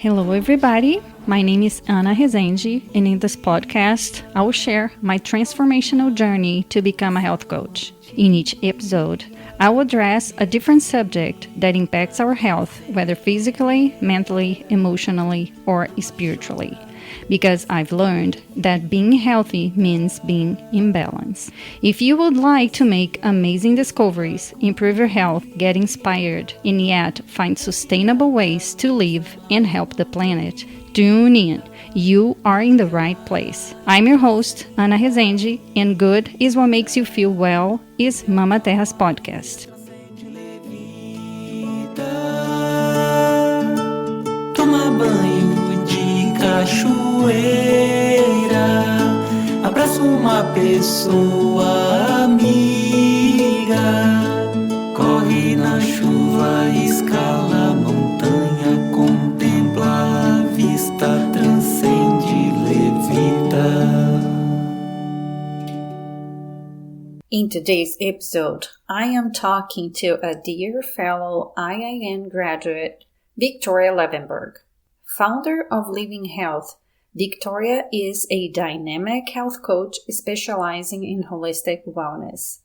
Hello, everybody. My name is Ana Rezende, and in this podcast, I will share my transformational journey to become a health coach. In each episode, I will address a different subject that impacts our health, whether physically, mentally, emotionally, or spiritually. Because I've learned that being healthy means being in balance. If you would like to make amazing discoveries, improve your health, get inspired, and yet find sustainable ways to live and help the planet, tune in. You are in the right place. I'm your host, Ana Rezende, and Good is What Makes You Feel Well is Mama Terra's podcast. Toma banho de cachoeira, abraça uma pessoa amiga, corre na chuva, escala a montanha, contempla a vista, transcende, levita. In today's episode, I am talking to a dear fellow IIN graduate, Viktoria Levenberg. Founder of LVNHealth, Viktoria is a dynamic health coach specializing in holistic wellness.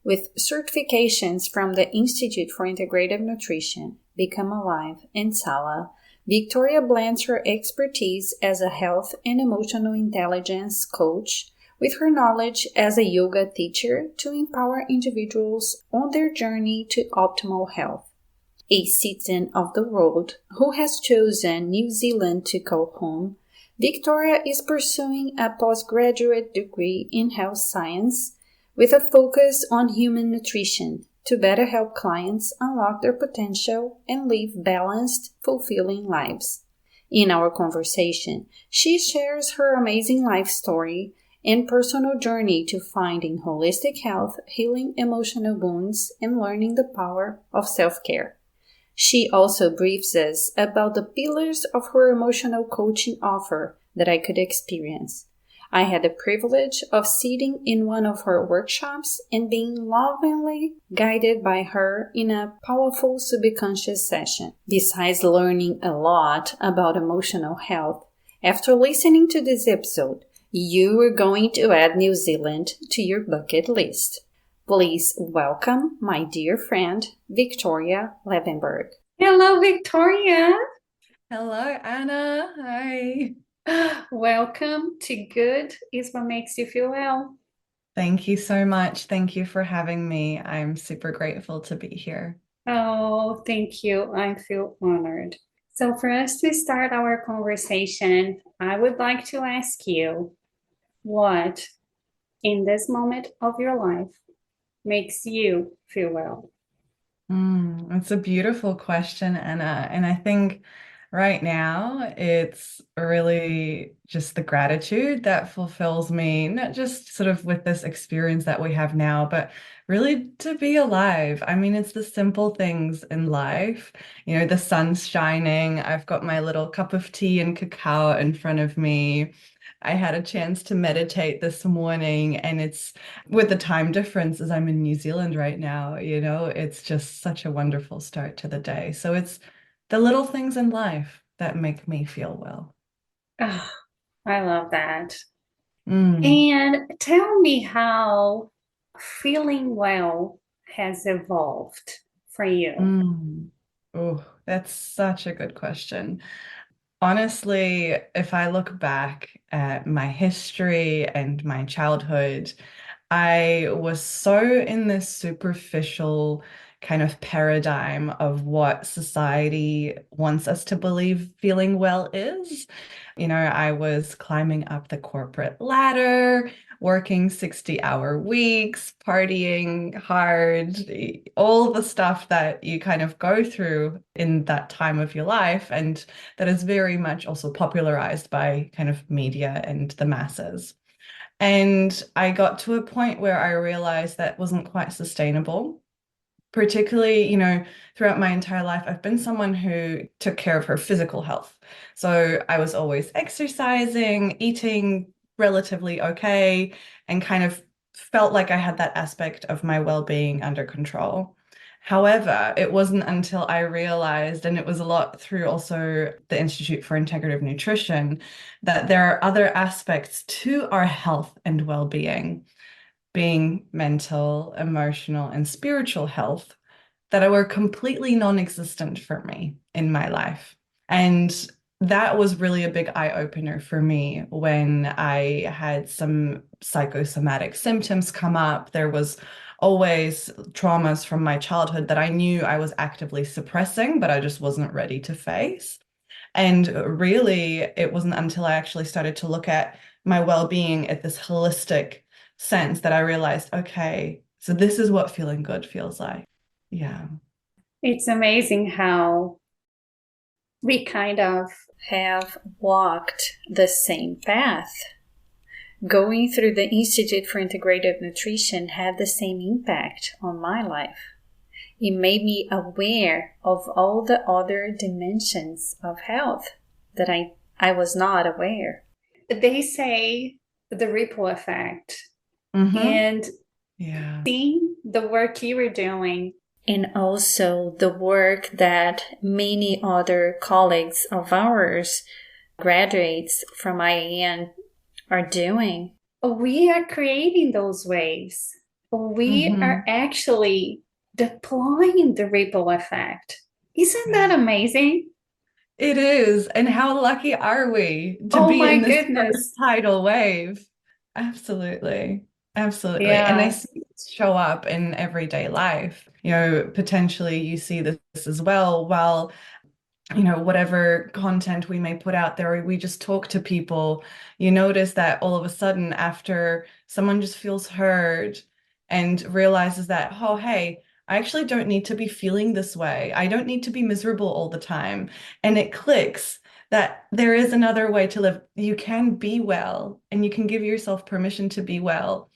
With certifications from the Institute for Integrative Nutrition, Become Alive, and SALA, Viktoria blends her expertise as a health and emotional intelligence coach with her knowledge as a yoga teacher to empower individuals on their journey to optimal health. A citizen of the world who has chosen New Zealand to call home, Viktoria is pursuing a postgraduate degree in health science with a focus on human nutrition to better help clients unlock their potential and live balanced, fulfilling lives. In our conversation, she shares her amazing life story and personal journey to finding holistic health, healing emotional wounds, and learning the power of self-care. She also briefs us about the pillars of her emotional coaching offer that I could experience. I had the privilege of sitting in one of her workshops and being lovingly guided by her in a powerful subconscious session. Besides learning a lot about emotional health, after listening to this episode, you are going to add New Zealand to your bucket list. Please welcome my dear friend, Viktoria Levenberg. Hello, Viktoria. Hello, Anna. Hi. Welcome to Good is What Makes You Feel Well. Thank you so much. Thank you for having me. I'm super grateful to be here. Oh, thank you. I feel honored. So for us to start our conversation, I would like to ask you what, in this moment of your life, makes you feel well? It's a beautiful question, Anna. And I think right now it's really just the gratitude that fulfills me, not just sort of with this experience that we have now, but really to be alive. I mean, it's the simple things in life. You know, the sun's shining. I've got my little cup of tea and cacao in front of me. I had a chance to meditate this morning, and it's with the time difference as I'm in New Zealand right now, it's just such a wonderful start to the day. So it's the little things in life that make me feel well. Oh, I love that. Mm. And tell me how feeling well has evolved for you. Oh, that's such a good question. Honestly, if I look back at my history and my childhood, I was so in this superficial kind of paradigm of what society wants us to believe feeling well is. I was climbing up the corporate ladder, working 60-hour weeks, partying hard, all the stuff that you kind of go through in that time of your life, and that is very much also popularized by kind of media and the masses. And I got to a point where I realized that wasn't quite sustainable. Particularly, throughout my entire life, I've been someone who took care of her physical health. So I was always exercising, eating relatively okay, and kind of felt like I had that aspect of my well-being under control. However, it wasn't until I realized, and it was a lot through also the Institute for Integrative Nutrition, that there are other aspects to our health and well-being, being mental, emotional, and spiritual health, that were completely non-existent for me in my life. And that was really a big eye-opener for me when I had some psychosomatic symptoms come up. There was always traumas from my childhood that I knew I was actively suppressing, but I just wasn't ready to face. And really, it wasn't until I actually started to look at my well-being at this holistic sense that I realized, okay, so this is what feeling good feels like. Yeah. It's amazing how we kind of have walked the same path. Going through the Institute for Integrative Nutrition had the same impact on my life. It made me aware of all the other dimensions of health that I was not aware. They say the ripple effect. And seeing the work you were doing, and also the work that many other colleagues of ours, graduates from IAN, are doing, we are creating those waves. We are actually deploying the ripple effect. Isn't that amazing? It is. And how lucky are we to be in this first tidal wave? Absolutely. Absolutely. Yeah. And I see it show up in everyday life. You know, potentially you see this as well. While, you know, whatever content we may put out there, we just talk to people, you notice that all of a sudden, after someone just feels heard and realizes that, oh, hey, I actually don't need to be feeling this way. I don't need to be miserable all the time. And it clicks that there is another way to live. You can be well, and you can give yourself permission to be well.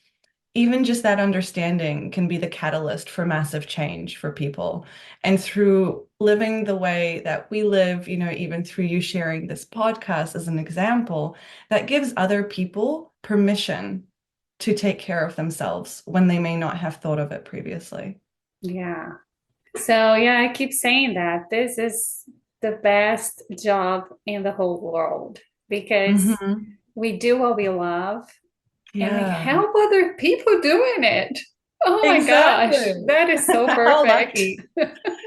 Even just that understanding can be the catalyst for massive change for people. And through living the way that we live, you know, even through you sharing this podcast as an example, that gives other people permission to take care of themselves when they may not have thought of it previously. Yeah. So, yeah, I keep saying that this is the best job in the whole world because we do what we love and we help other people doing it. Oh my gosh, that is so perfect.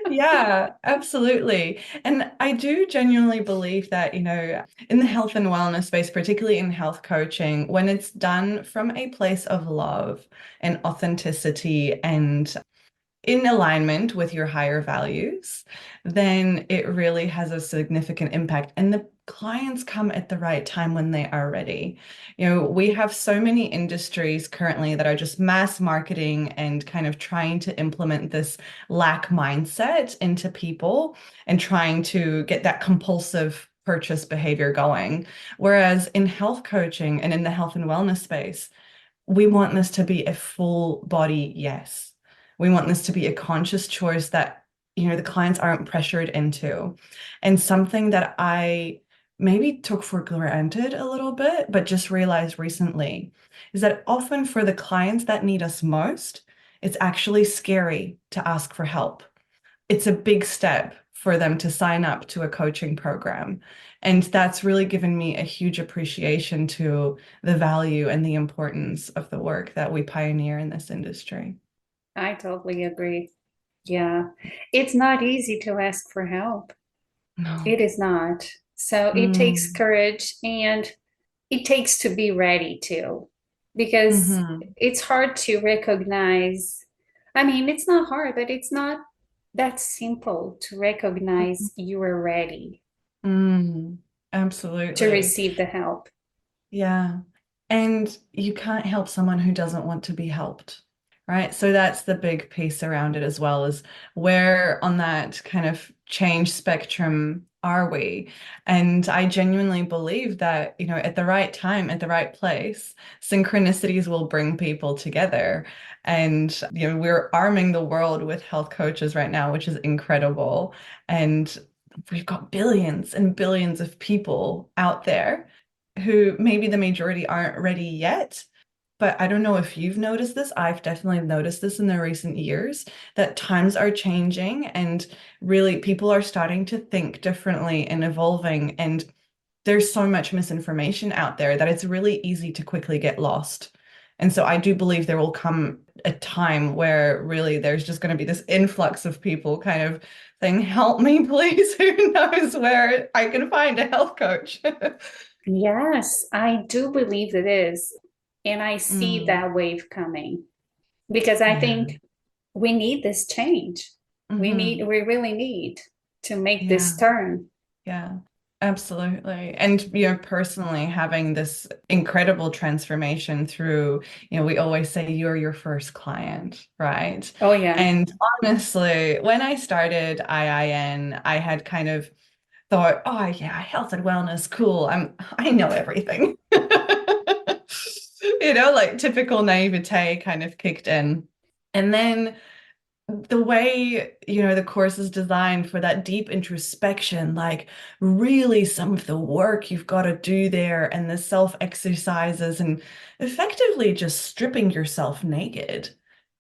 Yeah, absolutely. And I do genuinely believe that, you know, in the health and wellness space, particularly in health coaching, when it's done from a place of love and authenticity and in alignment with your higher values, then it really has a significant impact. And the clients come at the right time when they are ready. You know, we have so many industries currently that are just mass marketing and kind of trying to implement this lack mindset into people and trying to get that compulsive purchase behavior going. Whereas in health coaching and in the health and wellness space, we want this to be a full body yes. We want this to be a conscious choice that, you know, the clients aren't pressured into. And something that I maybe took for granted a little bit, but just realized recently is that often for the clients that need us most, it's actually scary to ask for help. It's a big step for them to sign up to a coaching program. And that's really given me a huge appreciation to the value and the importance of the work that we pioneer in this industry. I totally agree. Yeah. It's not easy to ask for help. No. It is not. So it takes courage and it takes to be ready too, because it's hard to recognize. I mean, it's not hard, but it's not that simple to recognize you are ready Absolutely. to receive the help. Yeah. And you can't help someone who doesn't want to be helped, right? So that's the big piece around it as well, is where on that kind of change spectrum are we? And I genuinely believe that, you know, at the right time, at the right place, synchronicities will bring people together. And, you know, we're arming the world with health coaches right now, which is incredible. And we've got billions and billions of people out there who maybe the majority aren't ready yet, but I don't know if you've noticed this. I've definitely noticed this in the recent years that times are changing and really people are starting to think differently and evolving. And there's so much misinformation out there that it's really easy to quickly get lost. And so I do believe there will come a time where really there's just going to be this influx of people kind of saying, help me, please. Who knows where I can find a health coach? Yes, I do believe it is. And I see Mm, that wave coming because I yeah. think we need this change. We really need to make this Yeah. turn. Yeah. Absolutely. And, personally having this incredible transformation through, we always say you're your first client, right? Oh, yeah. And honestly, when I started IIN, I had kind of thought, oh yeah, health and wellness, cool. I know everything. Like typical naivete kind of kicked in. And then the way, the course is designed for that deep introspection, like really some of the work you've got to do there and the self exercises and effectively just stripping yourself naked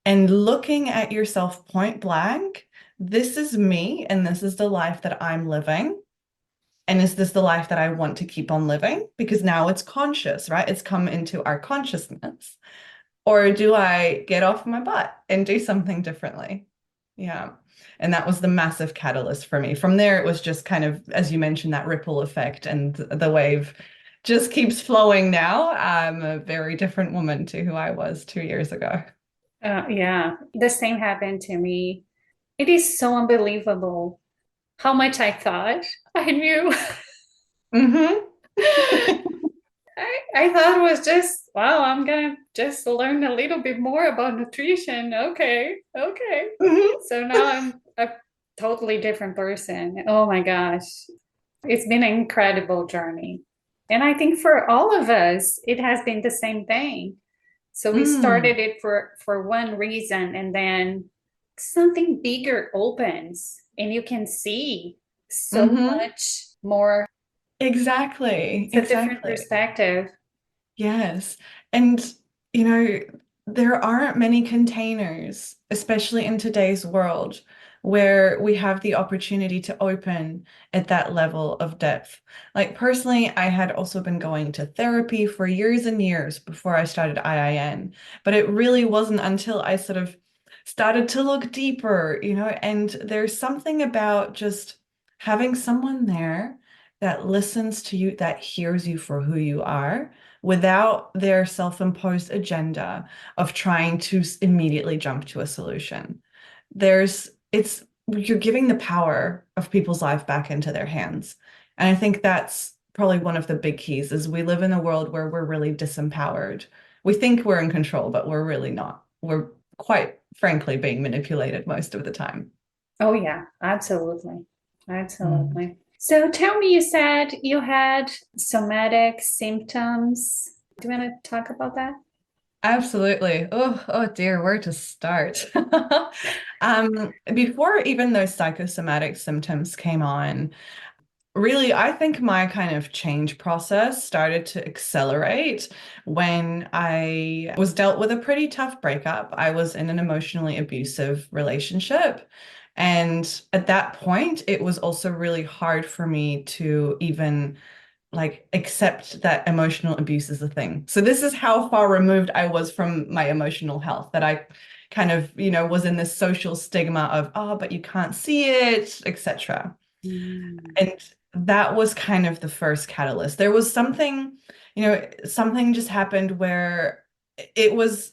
and looking at yourself point blank. This is me and this is the life that I'm living. And is this the life that I want to keep on living? Because now it's conscious, right? It's come into our consciousness. Or do I get off my butt and do something differently? Yeah. And that was the massive catalyst for me. From there, it was just kind of, as you mentioned, that ripple effect, and the wave just keeps flowing now. I'm a very different woman to who I was 2 years ago. Yeah, the same happened to me. It is so unbelievable how much I thought I knew. Hmm. I thought it was just, wow, I'm gonna just learn a little bit more about nutrition. Okay, okay. Hmm. So now I'm a totally different person. Oh my gosh. It's been an incredible journey. And I think for all of us, it has been the same thing. So we Mm. started it for one reason, and then something bigger opens and you can see so Hmm. much more. Exactly. It's a different Exactly. perspective. Yes. And, you know, there aren't many containers, especially in today's world, where we have the opportunity to open at that level of depth. Like, personally, I had also been going to therapy for years and years before I started IIN, but it really wasn't until I sort of started to look deeper, and there's something about just having someone there that listens to you, that hears you for who you are without their self-imposed agenda of trying to immediately jump to a solution. You're giving the power of people's life back into their hands. And I think that's probably one of the big keys is we live in a world where we're really disempowered. We think we're in control, but we're really not. We're quite frankly being manipulated most of the time. Oh, yeah, absolutely. Mm. Absolutely. So tell me, you said you had somatic symptoms. Do you want to talk about that? Absolutely. Oh dear, where to start? Before even those psychosomatic symptoms came on, really, I think my kind of change process started to accelerate when I was dealt with a pretty tough breakup. I was in an emotionally abusive relationship. And at that point, it was also really hard for me to even like accept that emotional abuse is a thing. So this is how far removed I was from my emotional health that I kind of, was in this social stigma of, oh, but you can't see it, etc. Mm. And that was kind of the first catalyst. There was something just happened where it was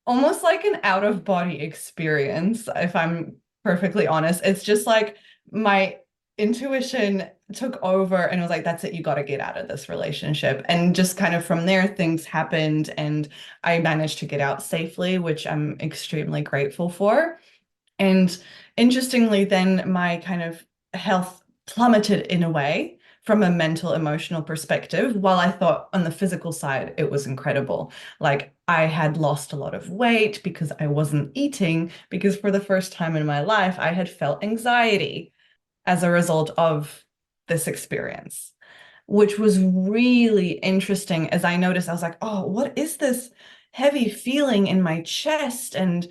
almost like an out of body experience, if I'm perfectly honest. It's just like my intuition took over and was like, that's it, you got to get out of this relationship. And just kind of from there, things happened and I managed to get out safely, which I'm extremely grateful for. And interestingly, then my kind of health plummeted in a way from a mental, emotional perspective. While I thought on the physical side, it was incredible. Like I had lost a lot of weight because I wasn't eating, because for the first time in my life, I had felt anxiety as a result of this experience, which was really interesting as I noticed, I was like, oh, what is this heavy feeling in my chest. And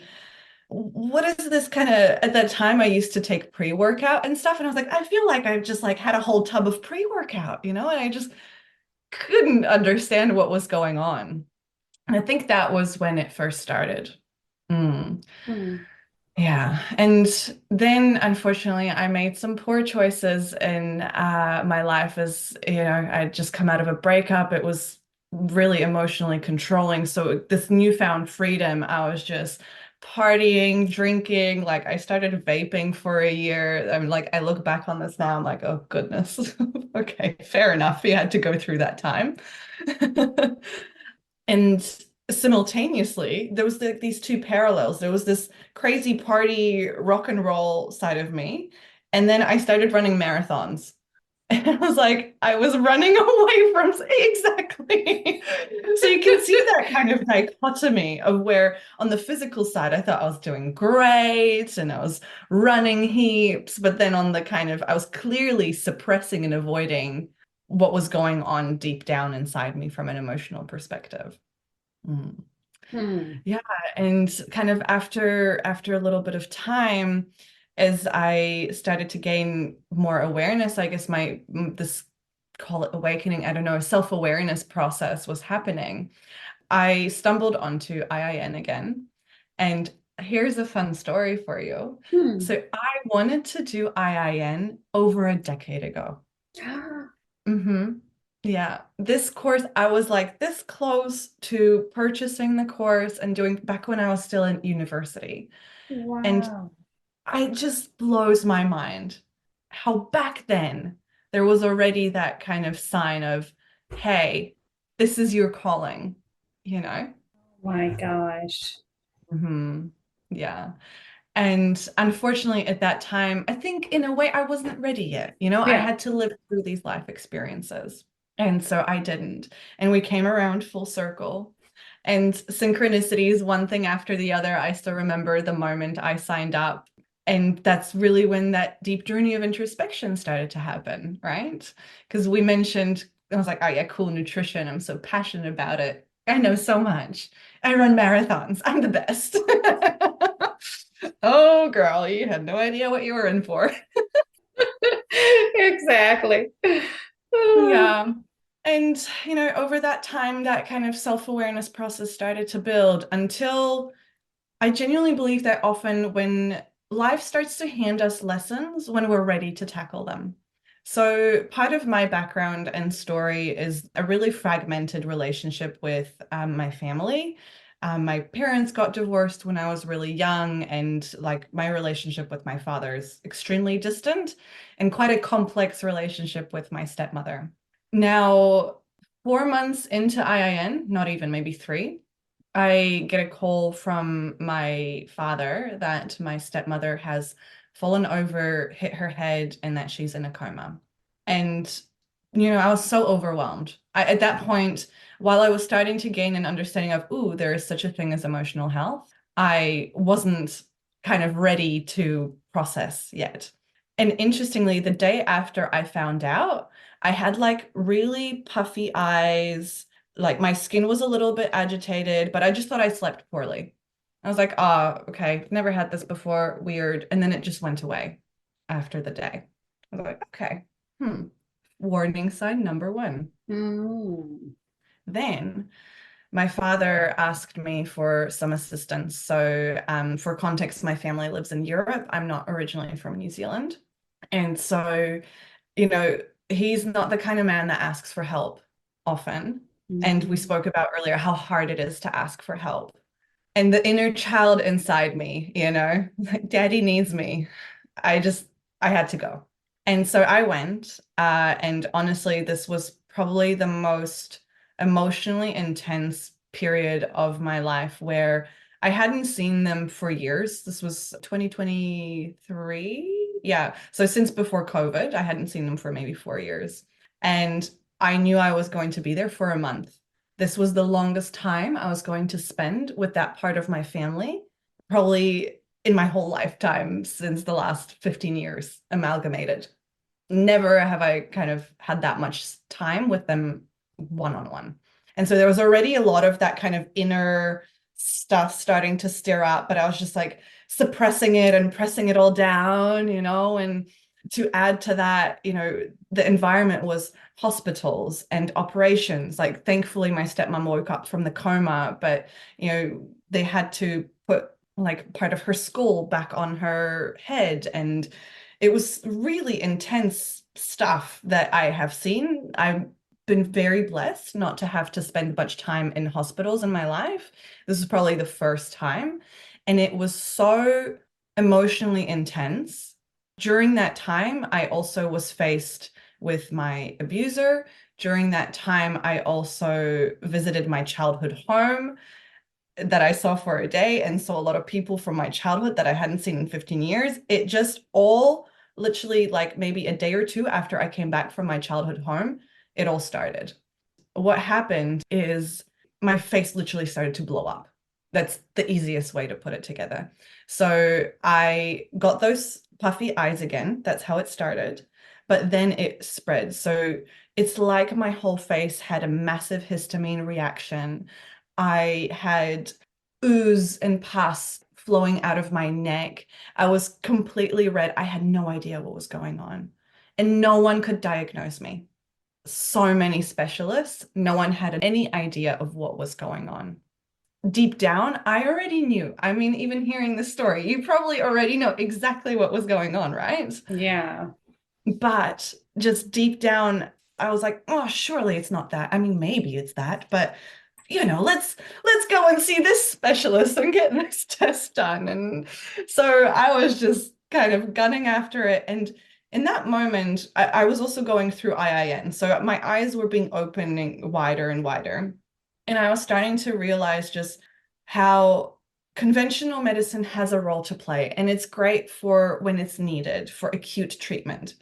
what is this kind of, at that time I used to take pre-workout and stuff. And I was like, I feel like I've just like had a whole tub of pre-workout, and I just couldn't understand what was going on. And I think that was when it first started. Mm. Hmm. Yeah. And then unfortunately, I made some poor choices in my life as, I'd just come out of a breakup. It was really emotionally controlling. So this newfound freedom, I was just partying, drinking. Like I started vaping for a year. I'm like, I look back on this now, I'm like, oh goodness. Okay, fair enough. You had to go through that time. And simultaneously, there was these two parallels. There was this crazy party rock and roll side of me. And then I started running marathons. And I was like, I was running away from exactly. So you can see that kind of dichotomy of where on the physical side, I thought I was doing great and I was running heaps. But then on the kind of, I was clearly suppressing and avoiding what was going on deep down inside me from an emotional perspective. Mm. Hmm. Yeah, and kind of after a little bit of time, as I started to gain more awareness, I guess this, call it awakening, I don't know, a self-awareness process was happening. I stumbled onto IIN again, and here's a fun story for you. Hmm. So I wanted to do IIN over a decade ago. Mm-hmm. Yeah, this course, I was like this close to purchasing the course and doing back when I was still in university. And Wow. it just blows my mind how back then there was already that kind of sign of, hey, this is your calling, you know? My gosh. Hmm. Yeah. And unfortunately, at that time, I think in a way I wasn't ready yet. I Yeah. had to live through these life experiences. And so I didn't. And we came around full circle. And synchronicities, one thing after the other. I still remember the moment I signed up. And that's really when that deep journey of introspection started to happen, right? Because we mentioned, I was like, oh yeah, cool nutrition. I'm so passionate about it. I know so much. I run marathons. I'm the best. Oh, girl, you had no idea what you were in for. Exactly. Yeah. And, over that time, that kind of self-awareness process started to build until I genuinely believe that often when life starts to hand us lessons when we're ready to tackle them. So part of my background and story is a really fragmented relationship with my family. My parents got divorced when I was really young, and like my relationship with my father is extremely distant and quite a complex relationship with my stepmother. Now, 4 months into IIN, not even maybe 3, I get a call from my father that my stepmother has fallen over, hit her head, and that she's in a coma. And, I was so overwhelmed. At that point, while I was starting to gain an understanding of, ooh, there is such a thing as emotional health, I wasn't kind of ready to process yet. And interestingly, the day after I found out, I had like really puffy eyes, like my skin was a little bit agitated, but I just thought I slept poorly. I was like, oh, okay, never had this before, weird. And then it just went away after the day. I was like, okay, warning sign number 1. Mm. Then my father asked me for some assistance. So, for context, my family lives in Europe. I'm not originally from New Zealand. And so, you know, he's not the kind of man that asks for help often. And we Mm. spoke about earlier how hard it is to ask for help. And the inner child inside me, like daddy needs me. I just, I had to go. And so I went, and honestly, this was probably the most emotionally intense period of my life where I hadn't seen them for years. This was 2023. Yeah. So since before COVID, I hadn't seen them for maybe 4 years. And I knew I was going to be there for a month. This was the longest time I was going to spend with that part of my family, probably in my whole lifetime since the last 15 years amalgamated. Never have I kind of had that much time with them one-on-one. And so there was already a lot of that kind of inner stuff starting to stir up, but I was just like suppressing it and pressing it all down, and to add to that, the environment was hospitals and operations. Like, thankfully, my stepmom woke up from the coma, but, they had to put like part of her skull back on her head. And it was really intense stuff that I have seen. I've been very blessed not to have to spend much time in hospitals in my life. This is probably the first time. And it was so emotionally intense. During that time, I also was faced with my abuser. During that time, I also visited my childhood home that I saw for a day and saw a lot of people from my childhood that I hadn't seen in 15 years. It just all literally, like maybe a day or two after I came back from my childhood home, it all started. What happened is my face literally started to blow up. That's the easiest way to put it together. So I got those puffy eyes again. That's how it started. But then it spread. So it's like my whole face had a massive histamine reaction. I had ooze and pus flowing out of my neck. I was completely red. I had no idea what was going on, and no one could diagnose me. So many specialists, no one had any idea of what was going on. Deep down, I already knew. I mean, even hearing the story, you probably already know exactly what was going on, right? Yeah. But just deep down, I was like, oh, surely it's not that. I mean, maybe it's that, but let's go and see this specialist and get this test done. And so I was just kind of gunning after it. And in that moment, I was also going through IIN. So my eyes were being opening wider and wider. And I was starting to realize just how conventional medicine has a role to play. And it's great for when it's needed for acute treatment.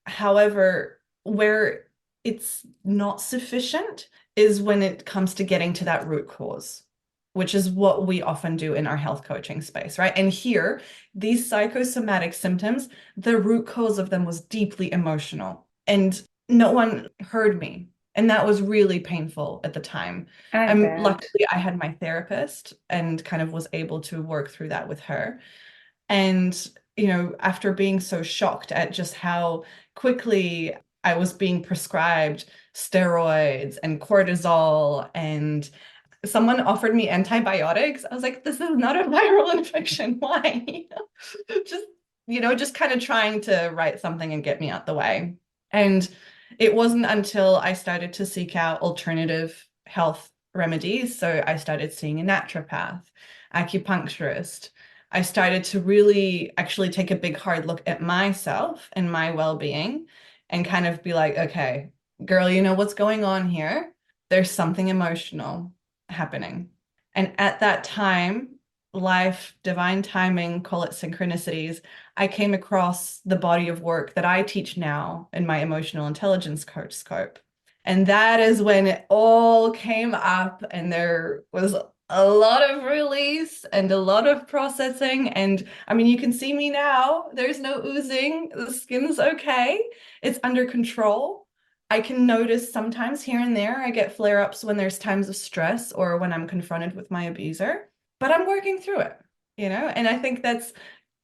However, where it's not sufficient is when it comes to getting to that root cause, which is what we often do in our health coaching space, right? And here, these psychosomatic symptoms, the root cause of them was deeply emotional, and no one heard me. And that was really painful at the time. I bet. Luckily, I had my therapist and kind of was able to work through that with her. And, after being so shocked at just how quickly I was being prescribed steroids and cortisol, and someone offered me antibiotics, I was like, this is not a viral infection. Why? Just, just kind of trying to write something and get me out the way. And it wasn't until I started to seek out alternative health remedies. So I started seeing a naturopath, acupuncturist. I started to really actually take a big hard look at myself and my well-being and kind of be like, okay, girl, you know what's going on here? There's something emotional happening. And at that time, life, divine timing, call it synchronicities, I came across the body of work that I teach now in my emotional intelligence coach scope. And that is when it all came up, and there was a lot of release and a lot of processing. And I mean, you can see me now. There's no oozing. The skin's okay. It's under control. I can notice sometimes here and there I get flare-ups when there's times of stress or when I'm confronted with my abuser, but I'm working through it, and I think that's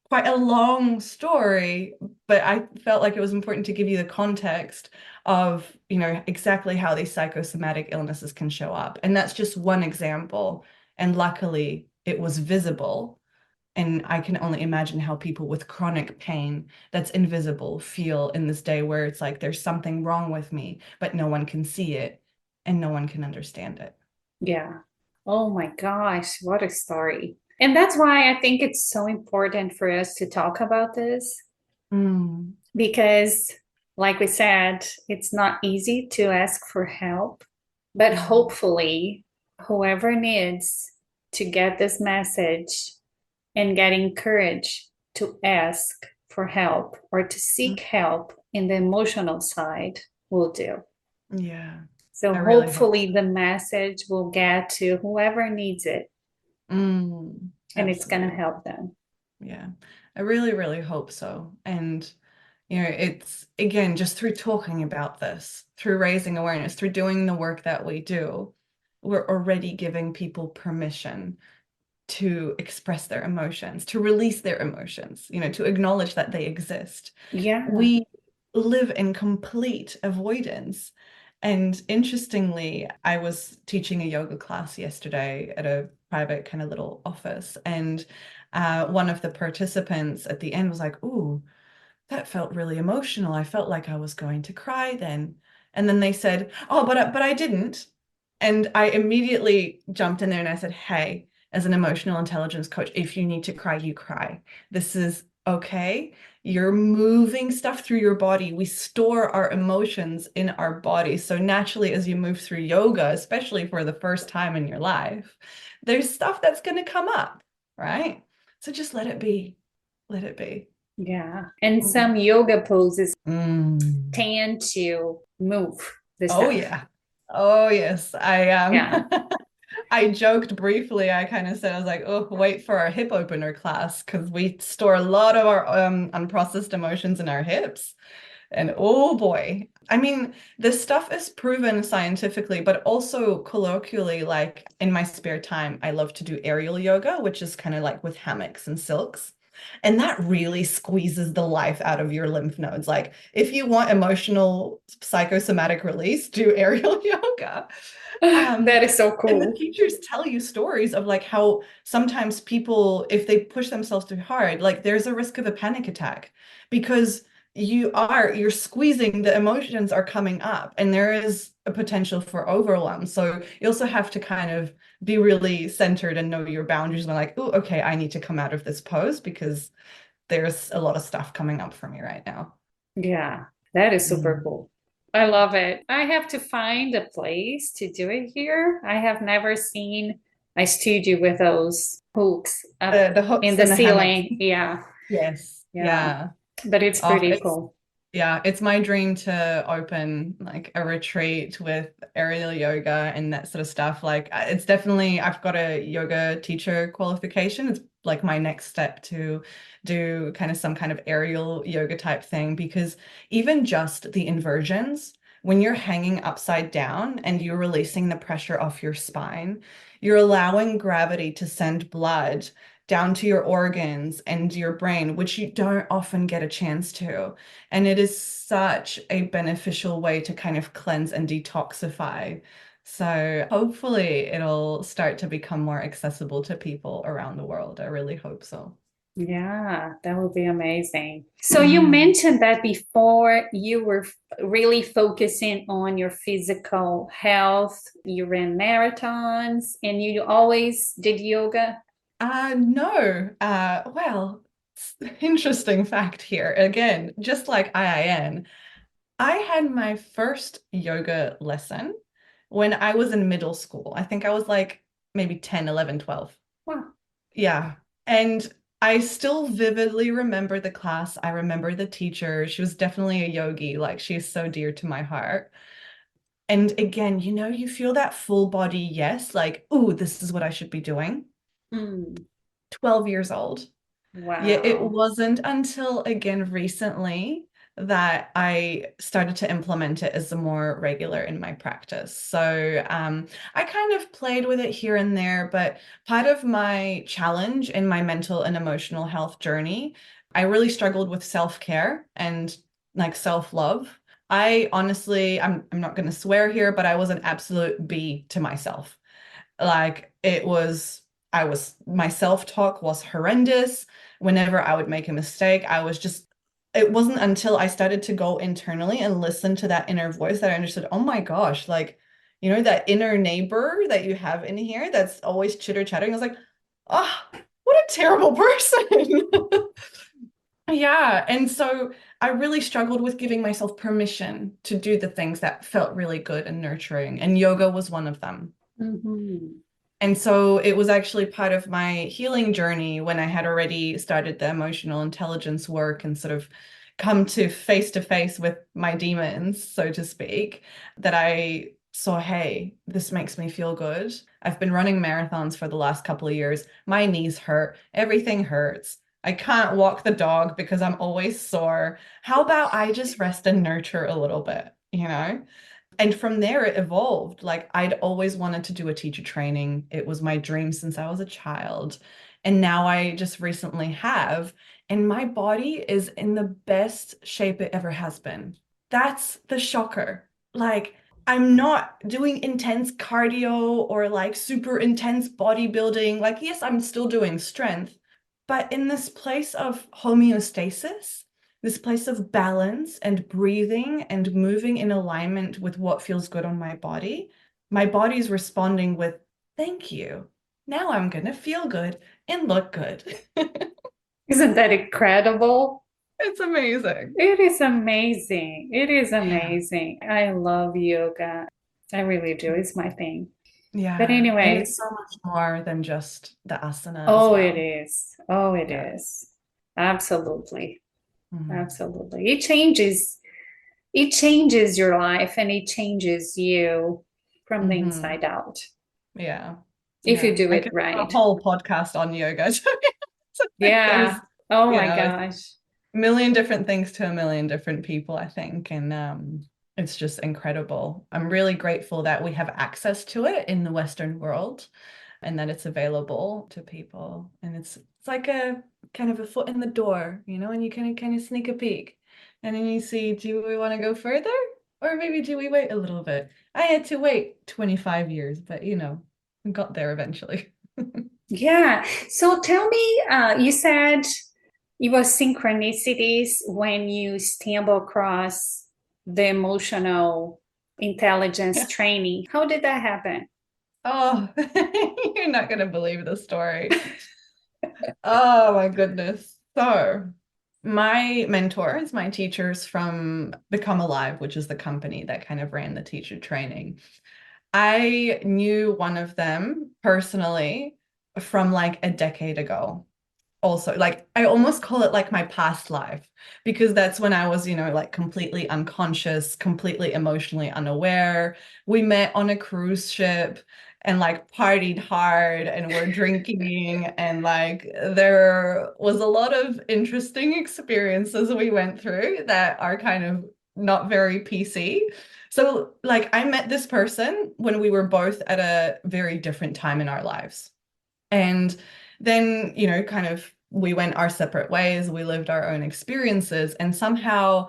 quite a long story, but I felt like it was important to give you the context of, exactly how these psychosomatic illnesses can show up. And that's just one example. And luckily it was visible. And I can only imagine how people with chronic pain that's invisible feel in this day where it's like there's something wrong with me, but no one can see it and no one can understand it. Yeah. Oh my gosh, what a story. And that's why I think it's so important for us to talk about this because, like we said, it's not easy to ask for help, but hopefully, whoever needs to get this message and get encouraged to ask for help or to seek help in the emotional side will do. Yeah. So I really hopefully the message will get to whoever needs it and it's going to absolutely. help them. Yeah, I really, really hope so. And, it's again, just through talking about this, through raising awareness, through doing the work that we do, we're already giving people permission to express their emotions, to release their emotions, to acknowledge that they exist. Yeah. We live in complete avoidance. And interestingly, I was teaching a yoga class yesterday at a private kind of little office, and one of the participants at the end was like, "Ooh, that felt really emotional. I felt like I was going to cry then." And then they said, "Oh, but I didn't." And I immediately jumped in there and I said, "Hey, as an emotional intelligence coach, if you need to cry, you cry. This is okay. You're moving stuff through your body. We store our emotions in our body. So naturally, as you move through yoga, especially for the first time in your life, there's stuff that's going to come up, right? So just let it be. Let it be." Yeah. And some yoga poses Mm. tend to move the Oh stuff. yeah. Oh yes. Yeah. I joked briefly. I kind of said, I was like, oh, wait for our hip opener class because we store a lot of our unprocessed emotions in our hips. And oh boy. I mean, this stuff is proven scientifically, but also colloquially, like in my spare time, I love to do aerial yoga, which is kind of like with hammocks and silks. And that really squeezes the life out of your lymph nodes. Like if you want emotional psychosomatic release, do aerial yoga. That is so And the cool. teachers tell you stories of like how sometimes people, if they push themselves too hard, like there's a risk of a panic attack because you're squeezing, the emotions are coming up and there is a potential for overwhelm. So you also have to kind of be really centered and know your boundaries and like, oh, okay, I need to come out of this pose because there's a lot of stuff coming up for me right now. Yeah, that is super Mm. cool. I love it. I have to find a place to do it here. I have never seen a studio with those hooks up The in hooks the and the hammocks. ceiling. Yeah, Yes. yeah. Yeah. But it's Oh, pretty it's cool. yeah, it's my dream to open like a retreat with aerial yoga and that sort of stuff. Like it's definitely, I've got a yoga teacher qualification. It's like my next step to do kind of some kind of aerial yoga type thing because even just the inversions, when you're hanging upside down and you're releasing the pressure off your spine, you're allowing gravity to send blood down to your organs and your brain, which you don't often get a chance to. And it is such a beneficial way to kind of cleanse and detoxify. So hopefully it'll start to become more accessible to people around the world. I really hope so. Yeah, that would be amazing. So you Mm. mentioned that before you were really focusing on your physical health, you ran marathons, and you always did yoga. No. Well, interesting fact here. Again, just like IIN, I had my first yoga lesson when I was in middle school. I think I was like maybe 10, 11, 12. Wow. Yeah. And I still vividly remember the class. I remember the teacher. She was definitely a yogi. Like she's so dear to my heart. And again, you feel that full body yes, like, oh, this is what I should be doing. Mm, 12 years old. Yeah, it wow. wasn't until again recently that I started to implement it as a more regular in my practice. So I kind of played with it here and there, but part of my challenge in my mental and emotional health journey, I really struggled with self-care and like self-love. I honestly, I'm not going to swear here, but I was an absolute B to myself. Like my self-talk was horrendous. Whenever I would make a mistake, it wasn't until I started to go internally and listen to that inner voice that I understood, oh my gosh, like, that inner neighbor that you have in here that's always chitter-chattering. I was like, oh, what a terrible person. Yeah. And so I really struggled with giving myself permission to do the things that felt really good and nurturing. And yoga was one of them. Mhm. And so it was actually part of my healing journey when I had already started the emotional intelligence work and sort of come to face with my demons, so to speak, that I saw, hey, this makes me feel good. I've been running marathons for the last couple of years. My knees hurt. Everything hurts. I can't walk the dog because I'm always sore. How about I just rest and nurture a little bit, And from there, it evolved. Like, I'd always wanted to do a teacher training. It was my dream since I was a child. And now I just recently have. And my body is in the best shape it ever has been. That's the shocker. Like, I'm not doing intense cardio or like super intense bodybuilding. Like, yes, I'm still doing strength, but in this place of homeostasis, this place of balance and breathing and moving in alignment with what feels good on my body's responding with, thank you. Now I'm going to feel good and look good. Isn't that incredible? It's amazing. It is amazing. It is Yeah. amazing. I love yoga. I really do. It's my thing. But Yeah. And it's anyways, so much more than just the asana as oh, it well. is. Oh, it Yeah. is. Absolutely. Mhm. Absolutely. It changes your life and it changes you from the Mhm. inside out Yeah. if you Yeah. do I it could do a right. whole podcast on yoga. There's, Yeah. Oh my it's gosh. a million different things to a million different people, I think. And it's just incredible. I'm really grateful that we have access to it in the Western world and that it's available to people. And it's like a kind of a foot in the door, and you kind of sneak a peek. And then you see, do we want to go further? Or maybe do we wait a little bit? I had to wait 25 years, but we got there eventually. Yeah. So tell me, you said it was synchronicities when you stumble across the emotional intelligence training. How did that happen? Oh, you're not going to believe the story. Oh my goodness. So, my mentors, my teachers from Become Alive, which is the company that kind of ran the teacher training, I knew one of them personally from like a decade ago. Also, like I almost call it like my past life because that's when I was, like completely unconscious, completely emotionally unaware. We met on a cruise ship and like partied hard and were drinking and like there was a lot of interesting experiences we went through that are kind of not very PC. So like I met this person when we were both at a very different time in our lives. And then, kind of we went our separate ways, we lived our own experiences, and somehow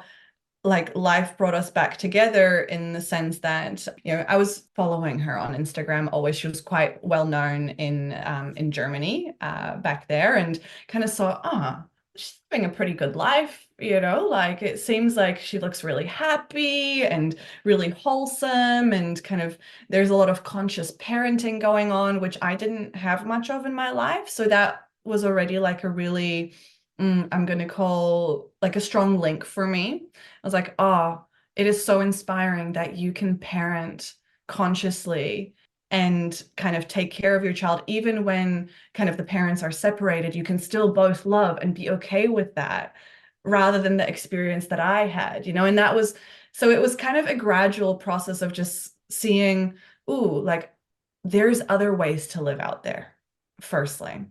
like life brought us back together in the sense that, I was following her on Instagram always. She was quite well known in Germany back there and kind of saw, she's having a pretty good life, like it seems like she looks really happy and really wholesome and kind of there's a lot of conscious parenting going on, which I didn't have much of in my life. So that was already like a really, I'm going to call like a strong link for me. I was like, oh, it is so inspiring that you can parent consciously and kind of take care of your child, even when kind of the parents are separated, you can still both love and be okay with that rather than the experience that I had, and that was, so it was kind of a gradual process of just seeing, ooh, like there's other ways to live out there, firstly.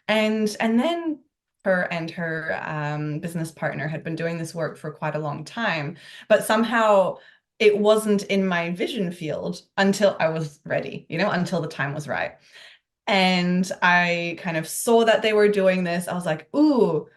And then her and her business partner had been doing this work for quite a long time, but somehow it wasn't in my vision field until I was ready, until the time was right. And I kind of saw that they were doing this. I was like, ooh,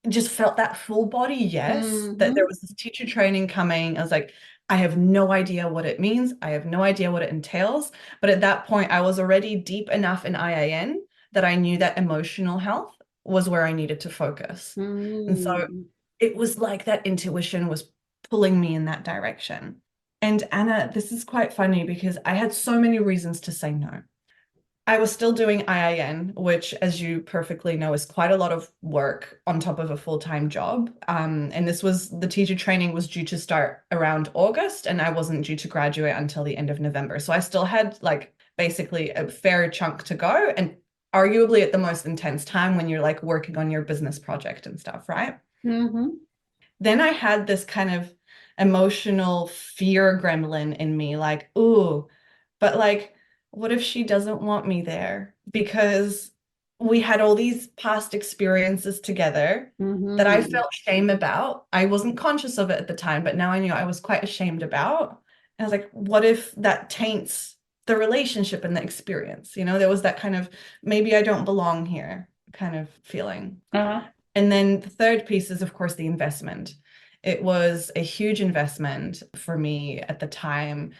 just felt that full body yes, that there Mm-hmm. was this teacher training coming. I was like, I have no idea what it means. I have no idea what it entails. But at that point, I was already deep enough in IIN that I knew that emotional health was where I needed to focus. And so Mm. it was like that intuition was pulling me in that direction. And Anna, this is quite funny because I had so many reasons to say no. I was still doing IIN, which, as you perfectly know, is quite a lot of work on top of a full-time job. And the teacher training was due to start around August, and I wasn't due to graduate until the end of November. So I still had like basically a fair chunk to go, and arguably at the most intense time when you're like working on your business project and stuff, right? Mm-hmm. Then I had this kind of emotional fear gremlin in me, like, ooh, but like, what if she doesn't want me there? Because we had all these past experiences together that I Mm-hmm. felt shame about. I wasn't conscious of it at the time, but now I knew I was quite ashamed about. And I was like, what if that taints the relationship and the experience? There was that kind of maybe I don't belong here kind of feeling. Uh-huh. And then the third piece is, of course, the investment. It was a huge investment for me at the time.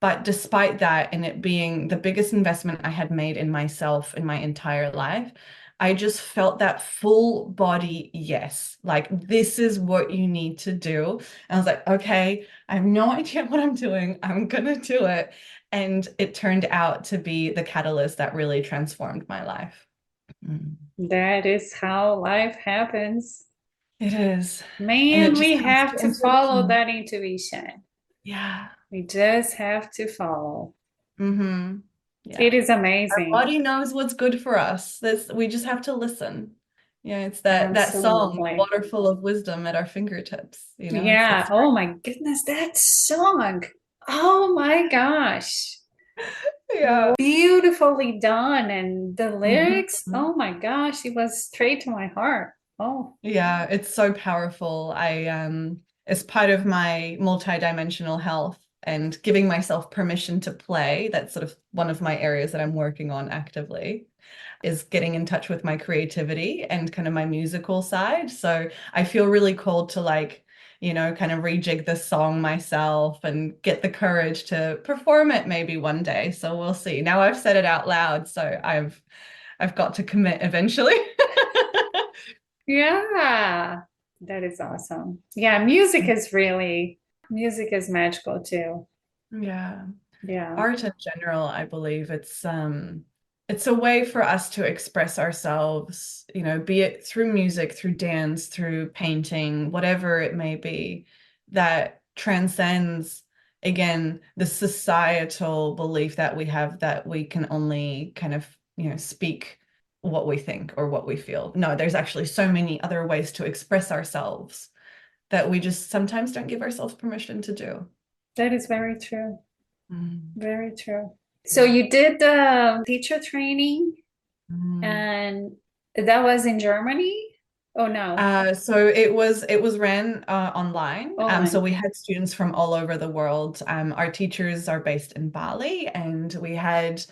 But despite that, and it being the biggest investment I had made in myself in my entire life, I just felt that full body yes, like this is what you need to do. And I was like, okay, I have no idea what I'm doing. I'm gonna do it. And it turned out to be the catalyst that really transformed my life. Mm. That is how life happens. It is. And it Man, just we comes have to to follow intuition. that intuition. Yeah. We just have to follow. Mm-hmm. It Yeah. is Our amazing. body knows what's good for us. We just have to listen. It's that song, Absolutely. Water Full of Wisdom at our fingertips. Yeah. It's Oh my goodness, that song. Oh my gosh. yeah. Beautifully done. And the lyrics, Mhm. oh my gosh, it was straight to my heart. Oh, Yeah, it's so powerful. As part of my multidimensional health and giving myself permission to play, that's sort of one of my areas that I'm working on actively, is getting in touch with my creativity and kind of my musical side. So I feel really called to kind of rejig this song myself and get the courage to perform it maybe one day. So we'll see. Now I've said it out loud, so I've got to commit eventually. yeah. That is awesome. Yeah, music is magical too. Yeah. Yeah. Art in general, I believe it's a way for us to express ourselves, be it through music, through dance, through painting, whatever it may be, that transcends again the societal belief that we have that we can only kind of, speak what we think or what we feel. No, there's actually so many other ways to express ourselves that we just sometimes don't give ourselves permission to do. That is very true. Mm. Very true. So you did the teacher training Mm. and that was in Germany? Oh no, So it was ran online. So online. we had students from all over the world. Our teachers are based in Bali, and we had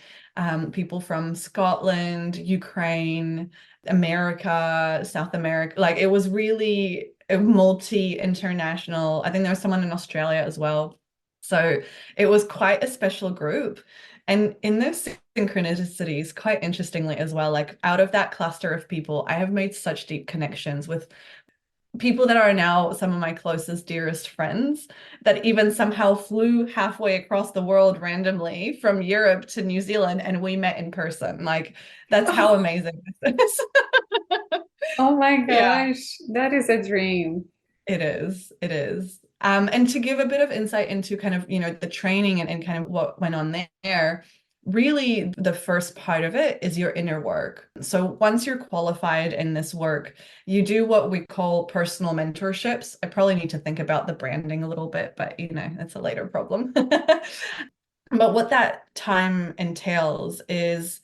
people from Scotland, Ukraine, America, South America. Like it was really a multi-international. I think there was someone in Australia as well. So it was quite a special group. And in those synchronicities, quite interestingly as well, like out of that cluster of people, I have made such deep connections with people that are now some of my closest, dearest friends that even somehow flew halfway across the world randomly from Europe to New Zealand and we met in person. Like that's how Oh, amazing this is. oh my Yeah. gosh, that is a dream. It is. It is. And to give a bit of insight into kind of, the training and kind of what went on there, really the first part of it is your inner work. So once you're qualified in this work, you do what we call personal mentorships. I probably need to think about the branding a little bit, but that's a later problem. But what that time entails is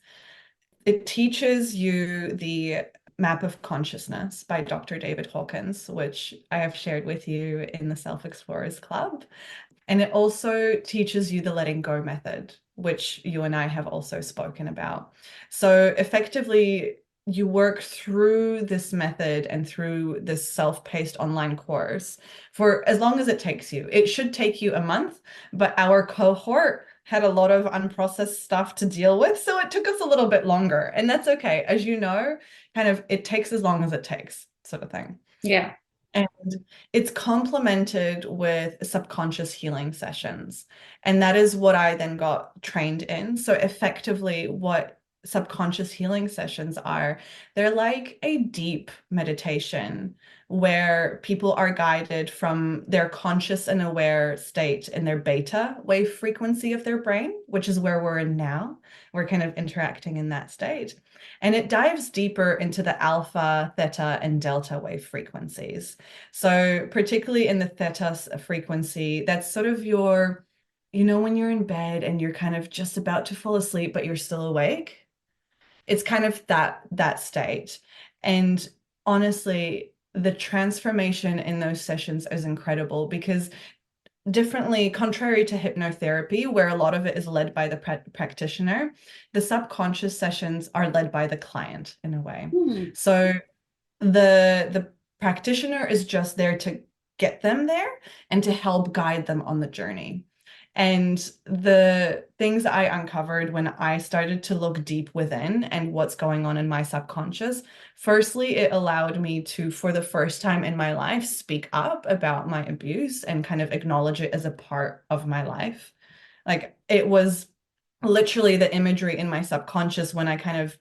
it teaches you the Map of Consciousness by Dr. David Hawkins, which I have shared with you in the Self Explorers Club. And it also teaches you the letting go method, which you and I have also spoken about. So effectively, you work through this method and through this self-paced online course for as long as it takes you. It should take you a month, but our cohort had a lot of unprocessed stuff to deal with, so it took us a little bit longer. And that's okay. As you know, kind of it takes as long as it takes, sort of thing. Yeah. And it's complemented with subconscious healing sessions. And that is what I then got trained in. So effectively, what subconscious healing sessions are, they're like a deep meditation where people are guided from their conscious and aware state in their beta wave frequency of their brain, which is where we're in now. We're kind of interacting in that state. And it dives deeper into the alpha, theta, and delta wave frequencies. So, particularly in the theta frequency, that's sort of your, when you're in bed and you're kind of just about to fall asleep, but you're still awake. It's kind of that state. And honestly, the transformation in those sessions is incredible because differently, contrary to hypnotherapy, where a lot of it is led by the practitioner, the subconscious sessions are led by the client in a way. Hmm. So the practitioner is just there to get them there and to help guide them on the journey. And the things I uncovered when I started to look deep within and what's going on in my subconscious, firstly, it allowed me to, for the first time in my life, speak up about my abuse and kind of acknowledge it as a part of my life. Like it was literally the imagery in my subconscious when I kind of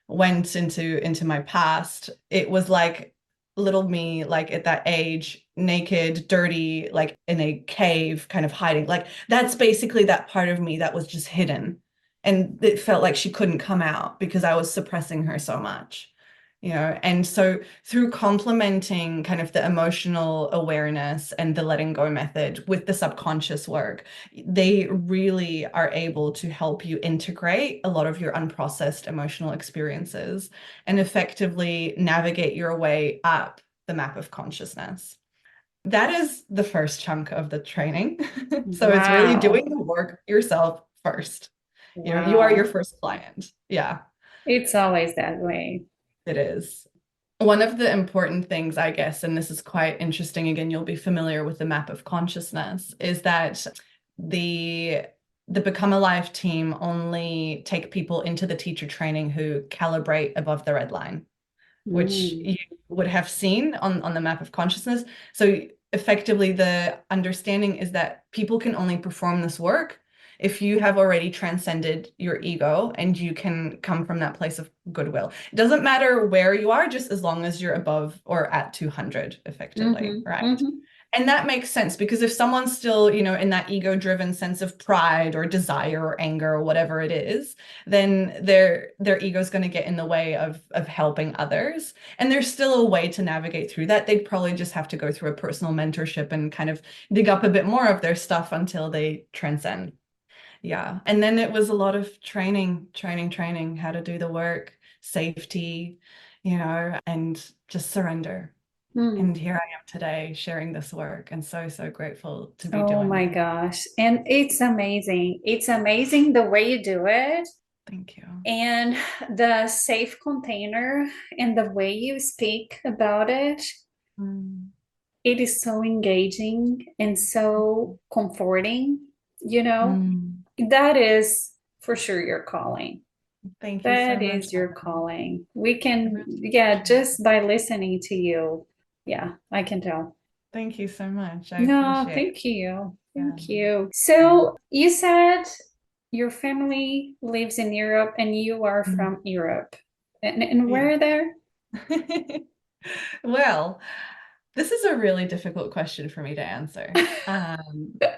went into my past. It was like little me, like at that age, naked, dirty, like in a cave, kind of hiding. Like that's basically that part of me that was just hidden. And it felt like she couldn't come out because I was suppressing her so much. And so through complementing kind of the emotional awareness and the letting go method with the subconscious work, they really are able to help you integrate a lot of your unprocessed emotional experiences and effectively navigate your way up the map of consciousness. That is the first chunk of the training. So it's really Wow. doing the work yourself first. You are your Wow. first client. Yeah. It's always that way. It is. One of the important things, I guess, and this is quite interesting, again, you'll be familiar with the map of consciousness, is that the the Become Alive team only take people into the teacher training who calibrate above the red line, which Mm. you would have seen on the map of consciousness. So effectively, the understanding is that people can only perform this work if you have already transcended your ego and you can come from that place of goodwill. It doesn't matter where you are, just as long as you're above or at 200 effectively, Mm-hmm. right? Mm-hmm. And that makes sense because if someone's still, in that ego-driven sense of pride or desire or anger or whatever it is, then their ego is going to get in the way of helping others. And there's still a way to navigate through that. They'd probably just have to go through a personal mentorship and kind of dig up a bit more of their stuff until they transcend. Yeah. And then it was a lot of training, how to do the work, safety, and just surrender. Hmm. And here I am today sharing this work and so, so grateful to be Oh doing my it. gosh. And it's amazing. It's amazing the way you do it Thank you. and the safe container and the way you speak about it. Mm, It is so engaging and so comforting, you know. mm. That is for sure your calling. Thank you so That much, is your Ellen. calling. We I can, really yeah, appreciate just it. by listening to you, yeah, I can tell. Thank you so much. I No, appreciate it. thank you. Yeah. Thank you. Yeah. So you said your family lives in Europe and you are Mm. from Europe. And Yeah. where there? Well, this is a really difficult question for me to answer.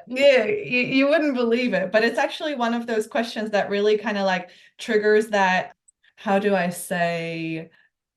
Yeah, you wouldn't believe it, but it's actually one of those questions that really kind of like triggers that, how do I say,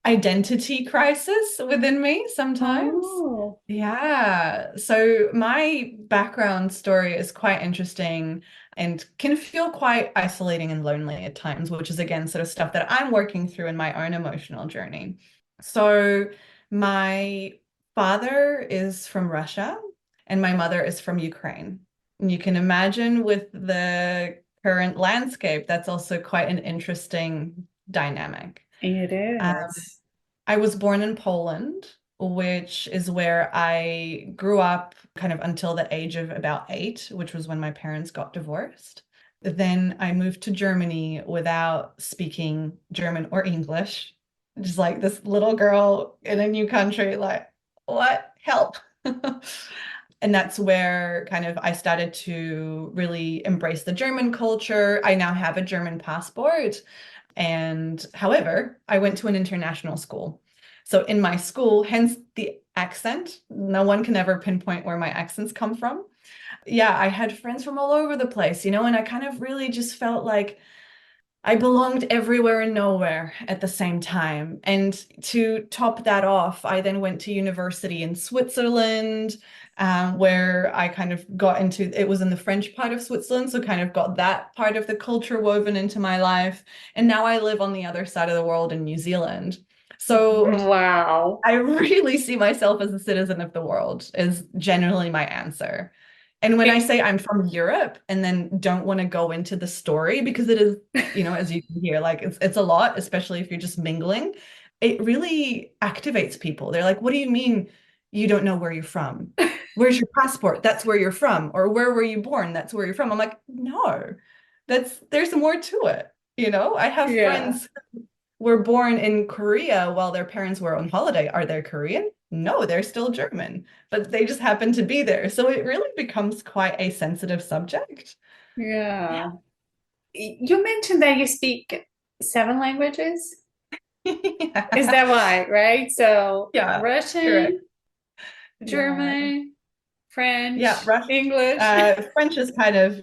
identity crisis within me sometimes. Oh, Yeah. So my background story is quite interesting and can feel quite isolating and lonely at times, which is again sort of stuff that I'm working through in my own emotional journey. So my father is from Russia and my mother is from Ukraine. And you can imagine with the current landscape, that's also quite an interesting dynamic. it Um, is. I was born in Poland, which is where I grew up kind of until the age of about 8, which was when my parents got divorced. Then I moved to Germany without speaking German or English, just like this little girl in a new country, like, what? Help. And that's where kind of I started to really embrace the German culture. I now have a German passport. And however, I went to an international school. So in my school, hence the accent, no one can ever pinpoint where my accents come from. Yeah, I had friends from all over the place, and I kind of really just felt like I belonged everywhere and nowhere at the same time. And to top that off, I then went to university in Switzerland, where I kind of got into it was in the French part of Switzerland, so kind of got that part of the culture woven into my life. And now I live on the other side of the world in New Zealand. So Wow. I really see myself as a citizen of the world, is generally my answer. And when I say I'm from Europe and then don't want to go into the story, because it is, as you can hear, like it's a lot, especially if you're just mingling, it really activates people. They're like, what do you mean you don't know where you're from? Where's your passport? That's where you're from. Or where were you born? That's where you're from. I'm like, no, there's more to it. I have Yeah. friends who were born in Korea while their parents were on holiday. Are they Korean? No, they're still German, but they just happen to be there. So it really becomes quite a sensitive subject. Yeah. You mentioned that you speak 7 languages. Is Yeah. that why, right? So Yeah, correct. Russian, Yeah. German, Yeah, French, English. French is kind of,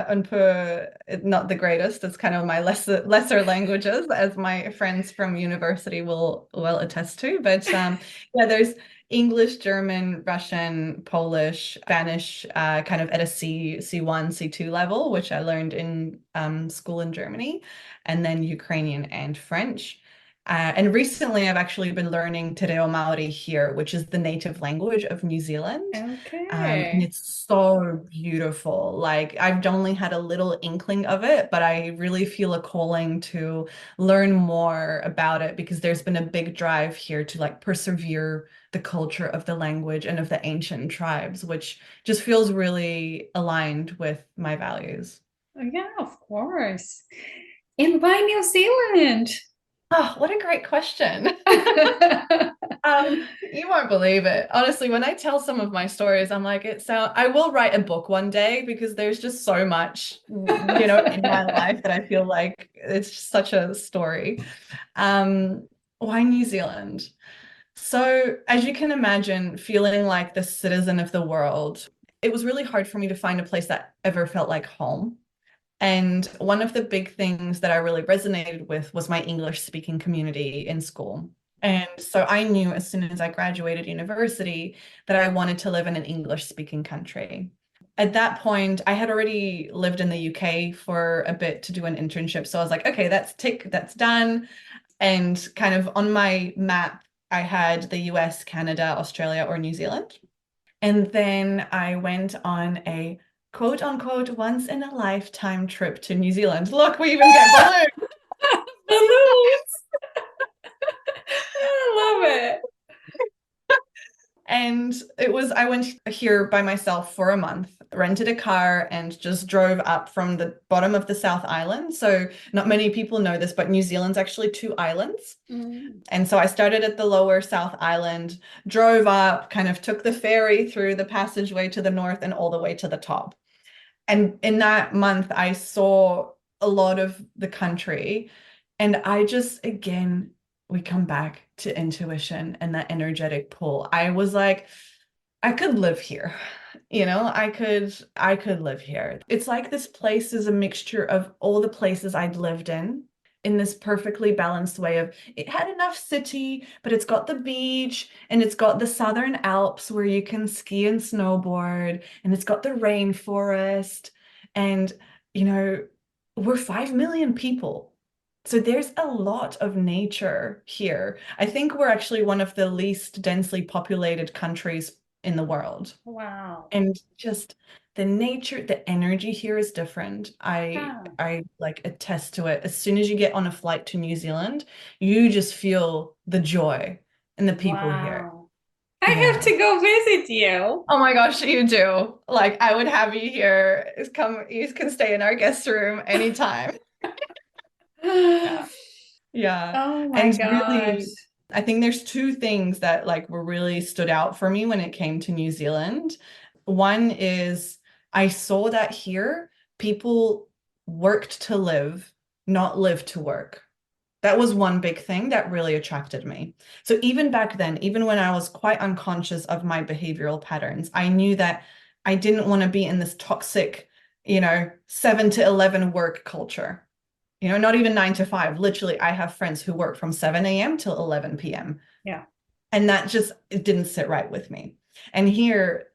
un peu not the greatest. It's kind of my lesser languages, as my friends from university will attest to. But yeah, there's English, German, Russian, Polish, Spanish, kind of at a C1, C2 level, which I learned in school in Germany, and then Ukrainian and French. And recently, I've actually been learning Te Reo Maori here, which is the native language of New Zealand. And Okay. it's so beautiful. Like, I've only had a little inkling of it, but I really feel a calling to learn more about it because there's been a big drive here to like persevere the culture of the language and of the ancient tribes, which just feels really aligned with my values. Yeah, of course. And why New Zealand? Oh, what a great question. You won't believe it. Honestly, when I tell some of my stories, I'm like, I will write a book one day because there's just so much, in my life that I feel like it's such a story. Why New Zealand? So, as you can imagine, feeling like the citizen of the world, it was really hard for me to find a place that ever felt like home. And one of the big things that I really resonated with was my English speaking community in school. And so I knew as soon as I graduated university that I wanted to live in an English speaking country. At that point, I had already lived in the UK for a bit to do an internship. So I was like, okay, that's tick, that's done. And kind of on my map, I had the US, Canada, Australia, or New Zealand. And then I went on a quote unquote once in a lifetime trip to New Zealand. Look, we even get balloons. Balloons. I love it. And I went here by myself for a month, rented a car, and just drove up from the bottom of the South Island. So, not many people know this, but New Zealand's actually 2 islands. Mm. And so I started at the lower South Island, drove up, kind of took the ferry through the passageway to the north and all the way to the top. And in that month, I saw a lot of the country. And I just, again, we come back to intuition and that energetic pull. I was like, I could live here. I could live here. It's like this place is a mixture of all the places I'd lived in this perfectly balanced way of it had enough city, but it's got the beach and it's got the Southern Alps where you can ski and snowboard, and it's got the rainforest. And, you know, we're 5 million people. So there's a lot of nature here. I think we're actually one of the least densely populated countries in the world. Wow. And just the nature, the energy here is different. I Yeah. I like attest to it. As soon as you get on a flight to New Zealand, you just feel the joy and the people here. Wow. I have Yeah. to go visit you. Oh my gosh, you do. Like, I would have you here. Come, you can stay in our guest room anytime. Yeah. Yeah. Oh my And gosh. really, I think there's two things that like were really stood out for me when it came to New Zealand. One is I saw that here people worked to live, not live to work. That was one big thing that really attracted me. So even back then, even when I was quite unconscious of my behavioral patterns, I knew that I didn't want to be in this toxic, 7 to 11 work culture. Not even 9 to 5. Literally, I have friends who work from 7 a.m. till 11 p.m. Yeah. And that just, it didn't sit right with me. And here,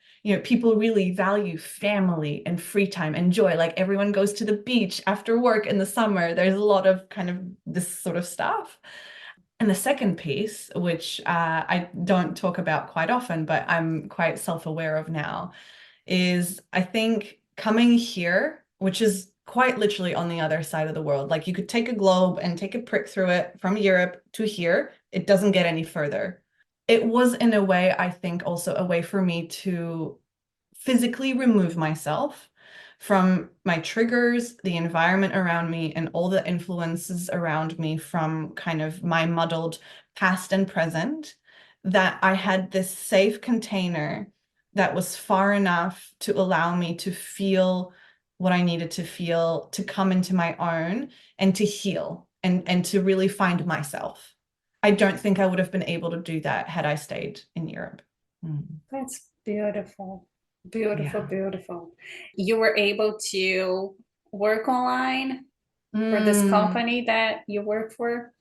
people really value family and free time and joy. Like everyone goes to the beach after work in the summer. There's a lot of kind of this sort of stuff. And the second piece, which I don't talk about quite often, but I'm quite self-aware of now, is I think coming here, which is quite literally on the other side of the world, like you could take a globe and take a prick through it from Europe to here, it doesn't get any further. It was in a way, I think, also a way for me to physically remove myself from my triggers, the environment around me, and all the influences around me from kind of my muddled past and present, that I had this safe container that was far enough to allow me to feel what I needed to feel, to come into my own and to heal and to really find myself. I don't think I would have been able to do that had I stayed in Europe. Mm. That's beautiful. Beautiful, Yeah. beautiful. You were able to work online for this Mm. company that you work for?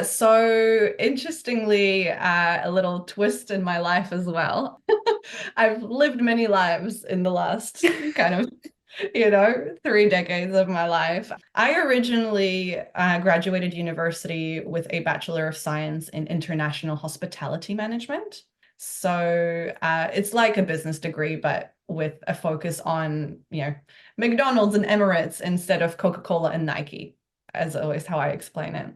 So interestingly, a little twist in my life as well. I've lived many lives in the last kind of, 3 decades of my life. I originally graduated university with a Bachelor of Science in International Hospitality Management. So it's like a business degree, but with a focus on, McDonald's and Emirates instead of Coca-Cola and Nike, as always how I explain it.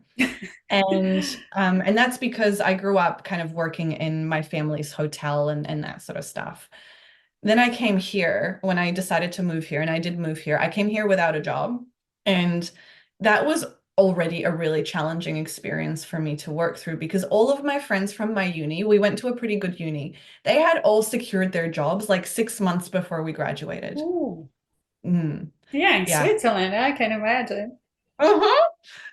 And that's because I grew up kind of working in my family's hotel and that sort of stuff. Then I came here when I decided to move here, and I did move here. I came here without a job, and that was already a really challenging experience for me to work through because all of my friends from my uni, we went to a pretty good uni, they had all secured their jobs like 6 months before we graduated. Ooh. Mm, Yeah, in yeah. Switzerland, I can imagine. Uh-huh.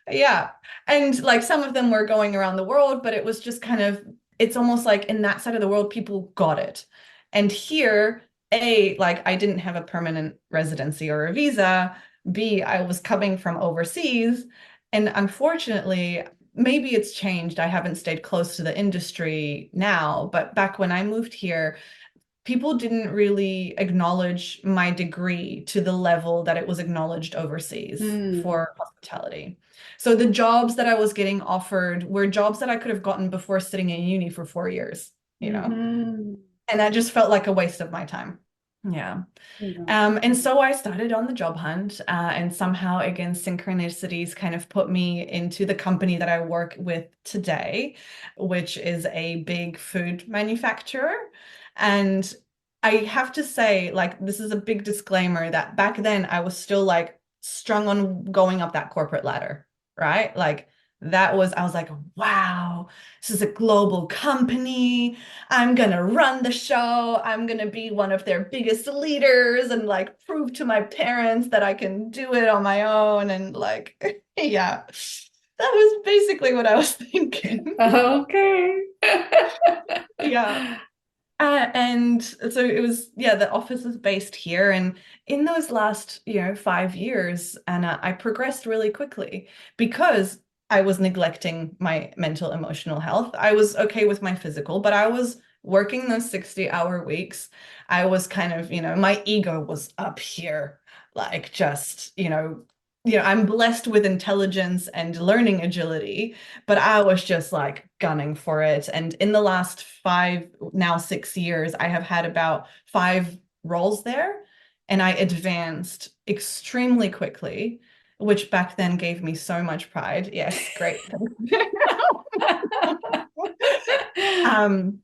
Yeah. And like some of them were going around the world, but it was just kind of, it's almost like in that side of the world, people got it. And here, A, like I didn't have a permanent residency or a visa. B, I was coming from overseas. And unfortunately, maybe it's changed. I haven't stayed close to the industry now, but back when I moved here, people didn't really acknowledge my degree to the level that it was acknowledged overseas Mm. for hospitality. So the jobs that I was getting offered were jobs that I could have gotten before sitting in uni for 4 years. Mm-hmm. And that just felt like a waste of my time. Yeah. Yeah. And so I started on the job hunt, and somehow, again, synchronicities kind of put me into the company that I work with today, which is a big food manufacturer. And I have to say, like, this is a big disclaimer that back then I was still like strung on going up that corporate ladder, right? Like, I was like, wow, this is a global company. I'm gonna run the show. I'm gonna be one of their biggest leaders and like prove to my parents that I can do it on my own. And like, yeah, that was basically what I was thinking. Okay. Yeah. And so it was, yeah, the office is based here. And in those last, 5 years, Anna, I progressed really quickly because I was neglecting my mental, emotional health. I was okay with my physical, but I was working those 60-hour weeks. I was kind of, my ego was up here, like just, I'm blessed with intelligence and learning agility, but I was just like gunning for it. And in the last 6 years, I have had about 5 roles there, and I advanced extremely quickly, which back then gave me so much pride. Yes, great. Um,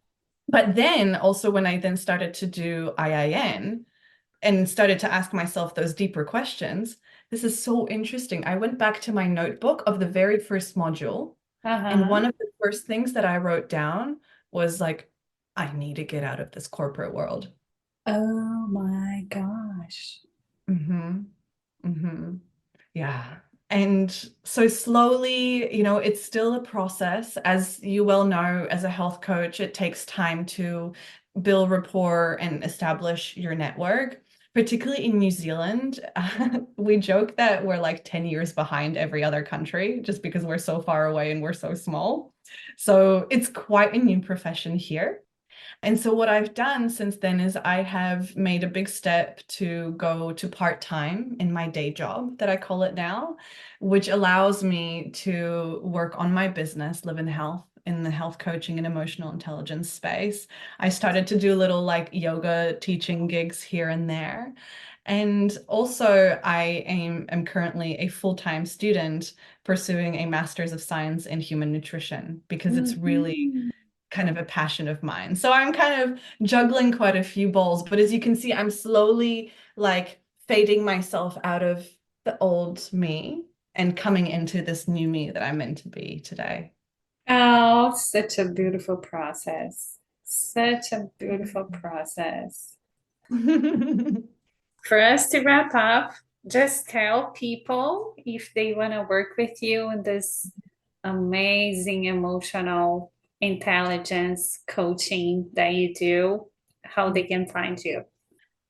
but then also when I then started to do IIN and started to ask myself those deeper questions, this is so interesting. I went back to my notebook of the very first module, and Uh-huh. one of the first things that I wrote down was like, I need to get out of this corporate world. Oh my gosh. Mm-hmm. Mm-hmm. Yeah. And so slowly, it's still a process. As you well know, as a health coach, it takes time to build rapport and establish your network, particularly in New Zealand. We joke that we're like 10 years behind every other country just because we're so far away and we're so small. So it's quite a new profession here. And so what I've done since then is I have made a big step to go to part-time in my day job that I call it now, which allows me to work on my business, Live in Health, in the health coaching and emotional intelligence space. I started to do little like yoga teaching gigs here and there. And also I am currently a full-time student pursuing a Master's of Science in Human Nutrition because it's really kind of a passion of mine. So I'm kind of juggling quite a few balls, but as you can see, I'm slowly like fading myself out of the old me and coming into this new me that I'm meant to be today. Oh, such a beautiful process. Such a beautiful process. For us to wrap up, just tell people if they want to work with you in this amazing emotional intelligence coaching that you do, how they can find you.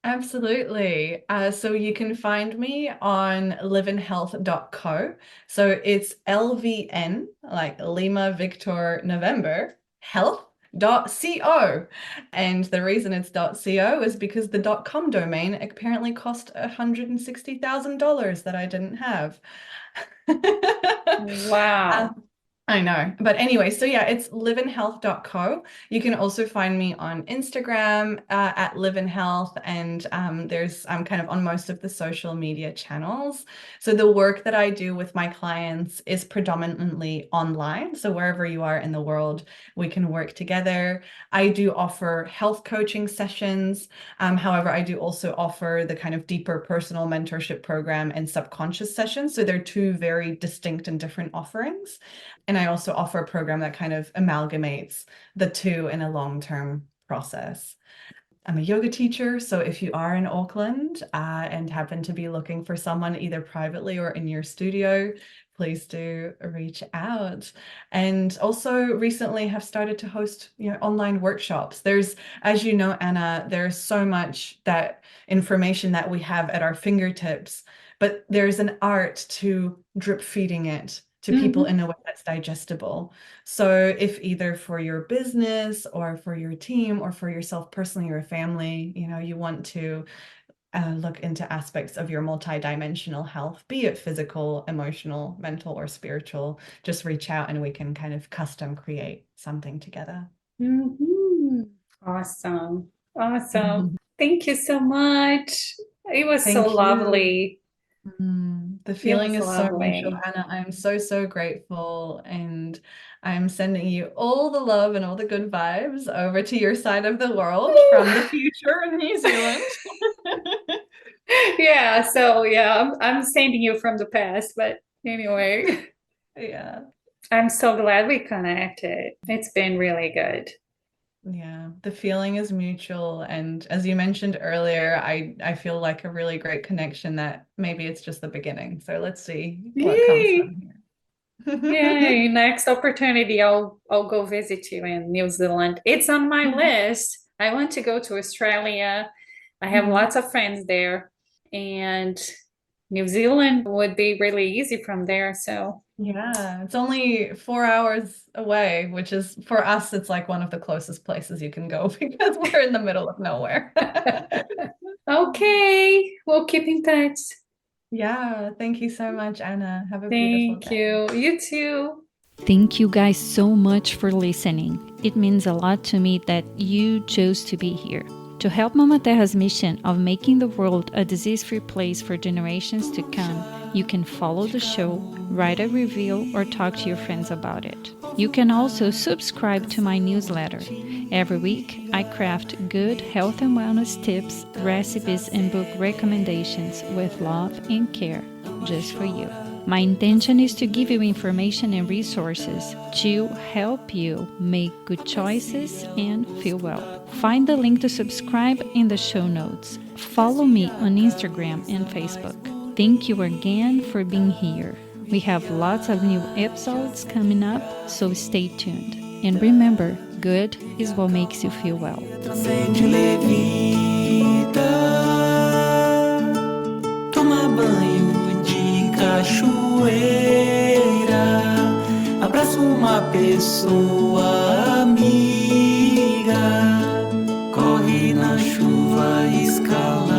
Absolutely. So you can find me on LVNHealth.co. So it's LVN, like Lima Victor November, health.co. And the reason it's .co is because the .com domain apparently cost $160,000 that I didn't have. Wow. I know. But anyway, so yeah, it's liveinhealth.co. You can also find me on Instagram at liveinhealth, and I'm kind of on most of the social media channels. So the work that I do with my clients is predominantly online. So wherever you are in the world, we can work together. I do offer health coaching sessions. However, I do also offer the kind of deeper personal mentorship program and subconscious sessions. So they're two very distinct and different offerings. And I also offer a program that kind of amalgamates the two in a long-term process. I'm a yoga teacher, so if you are in Auckland and happen to be looking for someone either privately or in your studio, please do reach out. And also recently have started to host, online workshops. There's, as you know, Anna, there's so much that information that we have at our fingertips, but there's an art to drip feeding it to people in a way that's digestible. So if either for your business or for your team or for yourself personally or family, you want to look into aspects of your multidimensional health, be it physical, emotional, mental, or spiritual, just reach out and we can kind of custom create something together. Awesome. Awesome. Thank you so much. It was so lovely. The feeling is so mutual, Hannah. I'm so, so grateful. And I'm sending you all the love and all the good vibes over to your side of the world from the future in New Zealand. Yeah, so yeah, I'm sending you from the past, but anyway. Yeah. I'm so glad we connected. It's been really good. Yeah, the feeling is mutual. And as you mentioned earlier, I feel like a really great connection that maybe it's just the beginning. So let's see what comes from here. Yay, next opportunity, I'll go visit you in New Zealand. It's on my list. I want to go to Australia. I have lots of friends there, and New Zealand would be really easy from there. So yeah, it's only 4 hours away, which is for us, it's like one of the closest places you can go because we're in the middle of nowhere. okay, we'll keep in touch. Yeah, thank you so much, Anna. Have a beautiful day. Thank you. You too. Thank you guys so much for listening. It means a lot to me that you chose to be here. To help Mama Terra's mission of making the world a disease-free place for generations to come, you can follow the show, write a review, or talk to your friends about it. You can also subscribe to my newsletter. Every week, I craft good health and wellness tips, recipes, and book recommendations with love and care, just for you. My intention is to give you information and resources to help you make good choices and feel well. Find the link to subscribe in the show notes. Follow me on Instagram and Facebook. Thank you again for being here. We have lots of new episodes coming up, so stay tuned. And remember, good is what makes you feel well. Toma banho de cachoeira, abraça uma pessoa amiga. chuva escala.